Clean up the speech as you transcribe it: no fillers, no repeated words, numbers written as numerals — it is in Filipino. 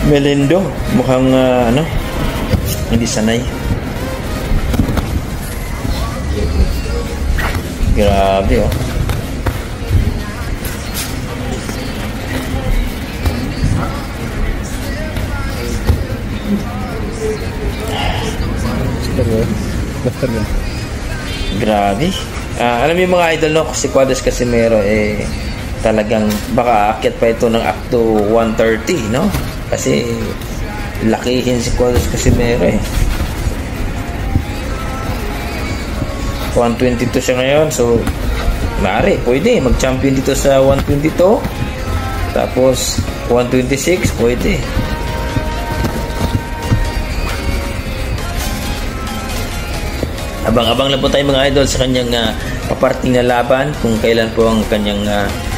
Melindo, mukhang ano, hindi sanay. Grabe oh. Grabe. Alam mo yung mga idol, no? Si Cuadras Casimero talagang baka aakyat pa ito ng up to 130, no? Kasi lakihin si Cuadras Casimero 122 siya ngayon, so maaari, pwede mag-champion dito sa 122, tapos 126, pwede. Abang-abang lang po tayo mga idol sa kanyang paparting na laban, kung kailan po ang kanyang